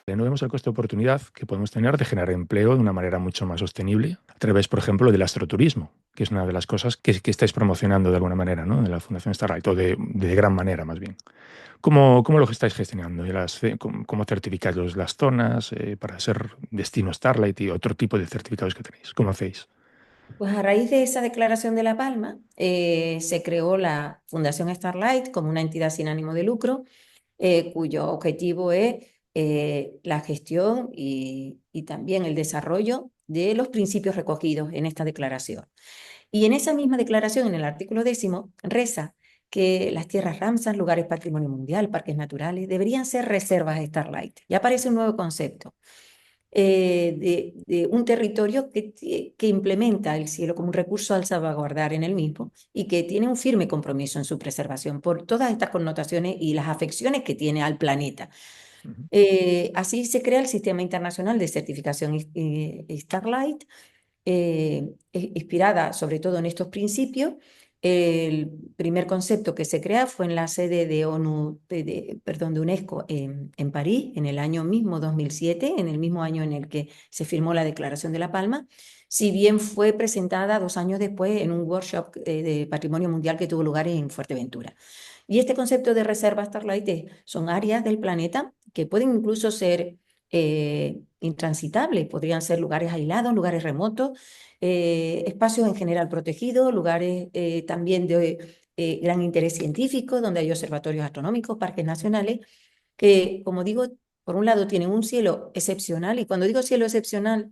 No vemos el coste de oportunidad que podemos tener de generar empleo de una manera mucho más sostenible a través, por ejemplo, del astroturismo, que es una de las cosas que estáis promocionando de alguna manera, ¿no? De la Fundación Starlight, o de gran manera más bien. ¿Cómo lo estáis gestionando? ¿Cómo certificáis las zonas para ser destino Starlight y otro tipo de certificados que tenéis? ¿Cómo hacéis? Pues a raíz de esa declaración de La Palma, se creó la Fundación Starlight como una entidad sin ánimo de lucro, cuyo objetivo es la gestión y también el desarrollo de los principios recogidos en esta declaración. Y en esa misma declaración, en el artículo 10, reza que las tierras Ramsar, lugares patrimonio mundial, parques naturales, deberían ser reservas Starlight. Ya aparece un nuevo concepto de un territorio que implementa el cielo como un recurso al salvaguardar en el mismo y que tiene un firme compromiso en su preservación por todas estas connotaciones y las afecciones que tiene al planeta. Ujú. Así se crea el Sistema Internacional de Certificación Starlight, inspirada sobre todo en estos principios. El primer concepto que se crea fue en la sede de ONU, perdón, de UNESCO en París, en el año mismo 2007, en el mismo año en el que se firmó la Declaración de La Palma, si bien fue presentada 2 años después en un workshop de Patrimonio Mundial que tuvo lugar en Fuerteventura. Y este concepto de reserva Starlight son áreas del planeta que pueden incluso ser intransitables, podrían ser lugares aislados, lugares remotos, espacios en general protegidos, lugares también de gran interés científico, donde hay observatorios astronómicos, parques nacionales, que, como digo, por un lado tienen un cielo excepcional, y cuando digo cielo excepcional,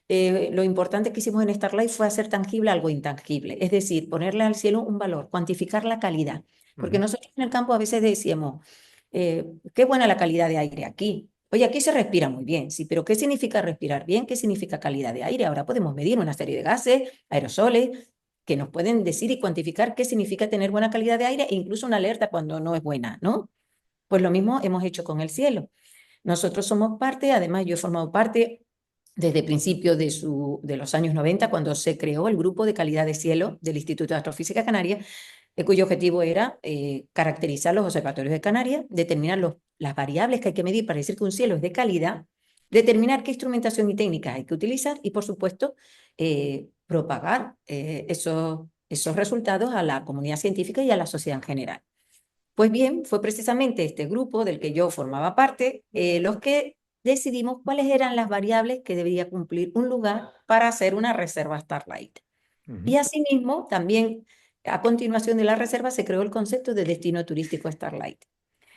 lo importante que hicimos en Starlight fue hacer tangible algo intangible, es decir, ponerle al cielo un valor, cuantificar la calidad, porque Ujú. nosotros en el campo a veces decíamos, qué buena la calidad de aire aquí. Oye, aquí se respira muy bien, sí, pero ¿qué significa respirar bien? ¿Qué significa calidad de aire? Ahora podemos medir una serie de gases, aerosoles, que nos pueden decir y cuantificar qué significa tener buena calidad de aire e incluso una alerta cuando no es buena, ¿no? Pues lo mismo hemos hecho con el cielo. Nosotros somos parte, además yo he formado parte desde principios de los años 90, cuando se creó el grupo de calidad de cielo del Instituto de Astrofísica Canaria, cuyo objetivo era caracterizar los observatorios de Canarias, determinar las variables que hay que medir para decir que un cielo es de calidad, determinar qué instrumentación y técnicas hay que utilizar y, por supuesto, propagar esos resultados a la comunidad científica y a la sociedad en general. Pues bien, fue precisamente este grupo del que yo formaba parte los que decidimos cuáles eran las variables que debía cumplir un lugar para hacer una reserva Starlight. Ujú. Y asimismo, también a continuación de la reserva se creó el concepto de destino turístico Starlight.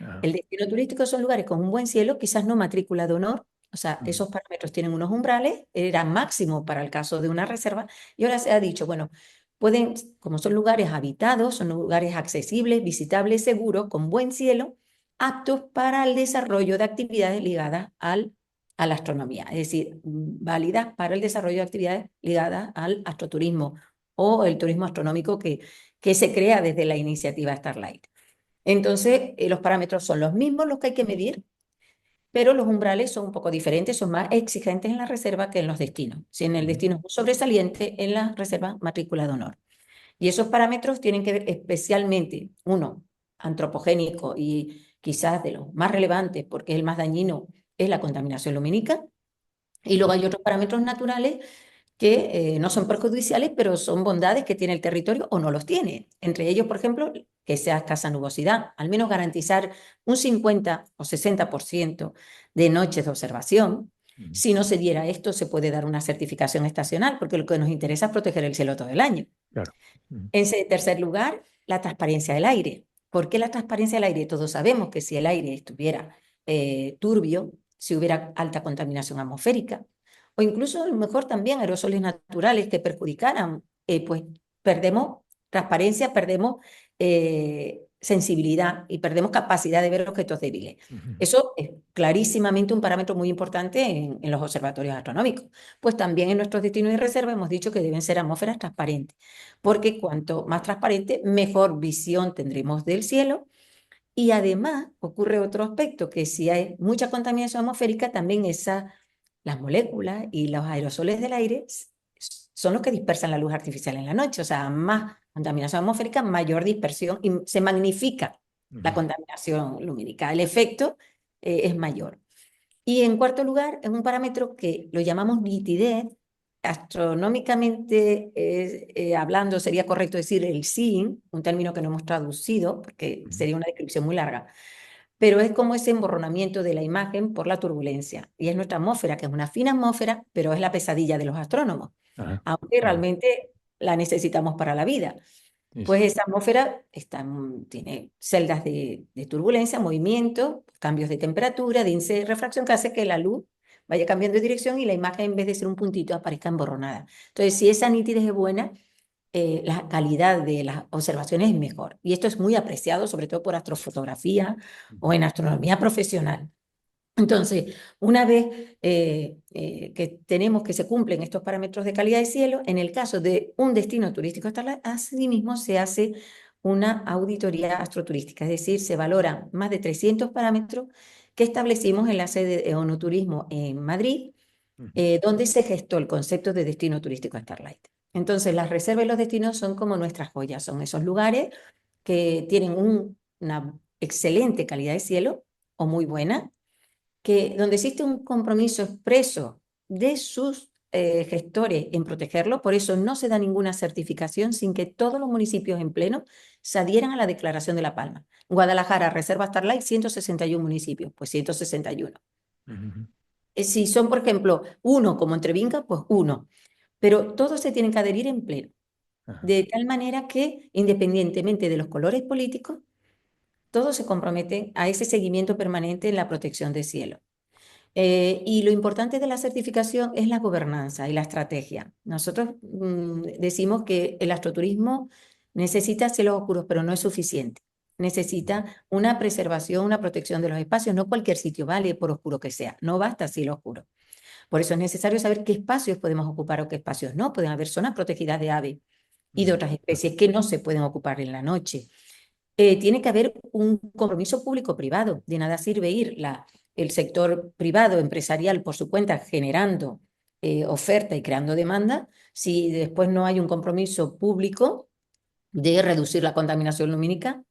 Ajá. El destino turístico son lugares con un buen cielo, quizás no matrícula de honor, o sea, Ujú. esos parámetros tienen unos umbrales, era máximo para el caso de una reserva, y ahora se ha dicho, bueno, pueden, como son lugares habitados, son lugares accesibles, visitables, seguros, con buen cielo, aptos para el desarrollo de actividades ligadas a la astronomía, es decir, válidas para el desarrollo de actividades ligadas al astroturismo o el turismo astronómico que se crea desde la iniciativa Starlight. Entonces, los parámetros son los mismos los que hay que medir, pero los umbrales son un poco diferentes, son más exigentes en la reserva que en los destinos. Si en el Ujú. destino es un sobresaliente, en la reserva matrícula de honor. Y esos parámetros tienen que ver especialmente, uno, antropogénico y quizás de los más relevantes, porque es el más dañino, es la contaminación lumínica. Y luego hay otros parámetros naturales que no son perjudiciales, pero son bondades que tiene el territorio o no los tiene. Entre ellos, por ejemplo, que sea escasa nubosidad, al menos garantizar un 50 o 60% de noches de observación. Ujú. Si no se diera esto, se puede dar una certificación estacional, porque lo que nos interesa es proteger el cielo todo el año. Claro. Ujú. En tercer lugar, la transparencia del aire. ¿Por qué la transparencia del aire? Todos sabemos que si el aire estuviera turbio, si hubiera alta contaminación atmosférica, o incluso a lo mejor también aerosoles naturales que perjudicaran, pues perdemos transparencia, perdemos sensibilidad y perdemos capacidad de ver objetos débiles. Ujú. Eso es clarísimamente un parámetro muy importante en los observatorios astronómicos. Pues también en nuestros destinos y reservas hemos dicho que deben ser atmósferas transparentes, porque cuanto más transparente, mejor visión tendremos del cielo. Y además ocurre otro aspecto, que si hay mucha contaminación atmosférica, también las moléculas y los aerosoles del aire son los que dispersan la luz artificial en la noche. O sea, más contaminación atmosférica, mayor dispersión y se magnifica la Ujú. contaminación lumínica. El efecto es mayor. Y en cuarto lugar, es un parámetro que lo llamamos nitidez. Astronómicamente hablando, sería correcto decir el seeing, un término que no hemos traducido porque Ujú. sería una descripción muy larga, pero es como ese emborronamiento de la imagen por la turbulencia. Y es nuestra atmósfera, que es una fina atmósfera, pero es la pesadilla de los astrónomos, Ajá. aunque Claro. realmente la necesitamos para la vida. Eso. Pues esa atmósfera tiene celdas de turbulencia, movimiento, cambios de temperatura, de índice de refracción, que hace que la luz vaya cambiando de dirección y la imagen, en vez de ser un puntito, aparezca emborronada. Entonces, si esa nitidez es buena, la calidad de las observaciones es mejor. Y esto es muy apreciado, sobre todo por astrofotografía o Ujú. en astronomía profesional. Entonces, una vez que tenemos que se cumplen estos parámetros de calidad de cielo, en el caso de un destino turístico estatal, asimismo se hace una auditoría astroturística, es decir, se valoran más de 300 parámetros que establecimos en la sede de ONUTurismo en Madrid, Ujú. donde se gestó el concepto de destino turístico Starlight. Entonces, las reservas y los destinos son como nuestras joyas, son esos lugares que tienen una excelente calidad de cielo o muy buena, que donde existe un compromiso expreso de sus gestores en protegerlo, por eso no se da ninguna certificación sin que todos los municipios en pleno se adhieran a la Declaración de La Palma. Guadalajara, Reserva Starlight, 161 municipios, pues 161. Ujú. Si son, por ejemplo, uno como Entrevinca, pues uno, pero todos se tienen que adherir en pleno, Ajá. de tal manera que, independientemente de los colores políticos, todos se comprometen a ese seguimiento permanente en la protección del cielo. Y lo importante de la certificación es la gobernanza y la estrategia. Nosotros decimos que el astroturismo necesita cielos oscuros, pero no es suficiente. Necesita una preservación, una protección de los espacios. No cualquier sitio vale, por oscuro que sea. No basta cielo oscuro. Por eso es necesario saber qué espacios podemos ocupar o qué espacios no. Pueden haber zonas protegidas de aves y de Ujú. otras especies que no se pueden ocupar en la noche. Tiene que haber un compromiso público-privado. De nada sirve ir el sector privado, empresarial, por su cuenta, generando oferta y creando demanda, si después no hay un compromiso público de reducir la contaminación lumínica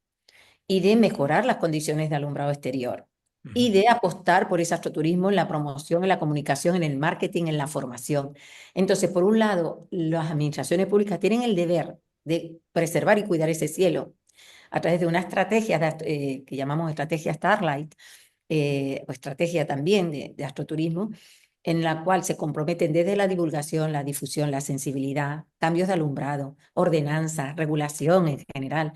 y de mejorar las condiciones de alumbrado exterior. Ujú. Y de apostar por ese astroturismo en la promoción, en la comunicación, en el marketing, en la formación. Entonces, por un lado, las administraciones públicas tienen el deber de preservar y cuidar ese cielo a través de una estrategia que llamamos estrategia Starlight, o estrategia también de astroturismo, en la cual se comprometen desde la divulgación, la difusión, la sensibilidad, cambios de alumbrado, ordenanza, regulación en general,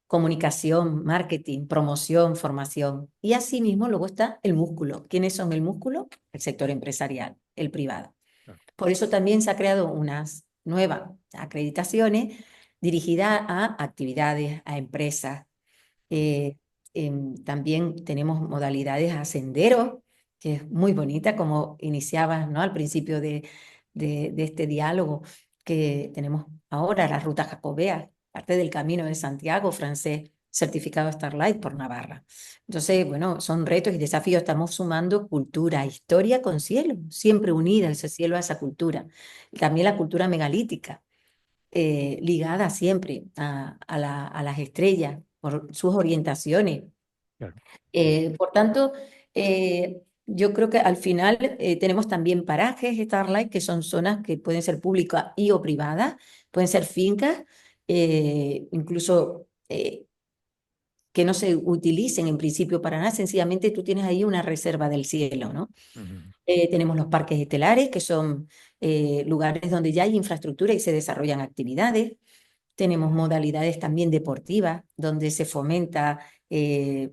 comunicación, marketing, promoción, formación. Y asimismo luego está el músculo. ¿Quiénes son el músculo? El sector empresarial, el privado. Claro. Por eso también se ha creado unas nuevas acreditaciones dirigidas a actividades, a empresas. Eh, También tenemos modalidades a senderos, que es muy bonita, como iniciabas, ¿no? Al principio de este diálogo, que tenemos ahora la ruta jacobea, parte del Camino de Santiago francés, certificado Starlight por Navarra. Entonces, bueno, son retos y desafíos. Estamos sumando cultura, historia con cielo, siempre unida ese cielo a esa cultura. Y también la cultura megalítica, ligada siempre a las estrellas por sus orientaciones. Claro. Por tanto, yo creo que al final tenemos también parajes Starlight, que son zonas que pueden ser públicas y o privadas, pueden ser fincas, incluso que no se utilicen en principio para nada, sencillamente tú tienes ahí una reserva del cielo, ¿no? Ujú. Tenemos los parques estelares, que son lugares donde ya hay infraestructura y se desarrollan actividades. Tenemos modalidades también deportivas, donde se fomenta,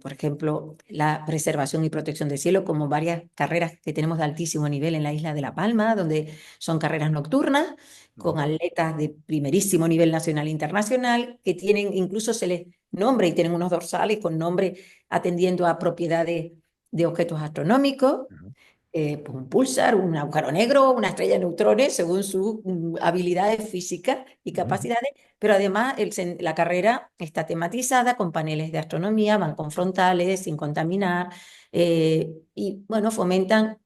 por ejemplo, la preservación y protección del cielo, como varias carreras que tenemos de altísimo nivel en la isla de La Palma, donde son carreras nocturnas, con Ujú. atletas de primerísimo nivel nacional e internacional, que tienen, incluso se les nombra y tienen unos dorsales con nombre atendiendo a propiedades de objetos astronómicos, Ujú. pues un pulsar, un agujero negro, una estrella de neutrones, según sus habilidades físicas y Ujú. capacidades, pero además la carrera está tematizada con paneles de astronomía, van con frontales, sin contaminar, y bueno, fomentan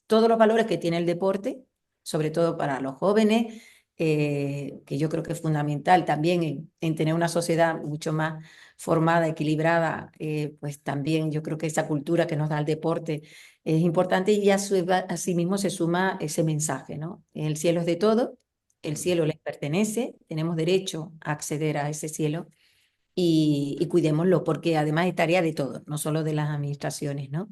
todos los valores que tiene el deporte, sobre todo para los jóvenes, que yo creo que es fundamental también en tener una sociedad mucho más formada, equilibrada, pues también yo creo que esa cultura que nos da el deporte es importante y asimismo se suma ese mensaje, ¿no? El cielo es de todo, el cielo les pertenece, tenemos derecho a acceder a ese cielo y cuidémoslo, porque además es tarea de todos, no solo de las administraciones, ¿no?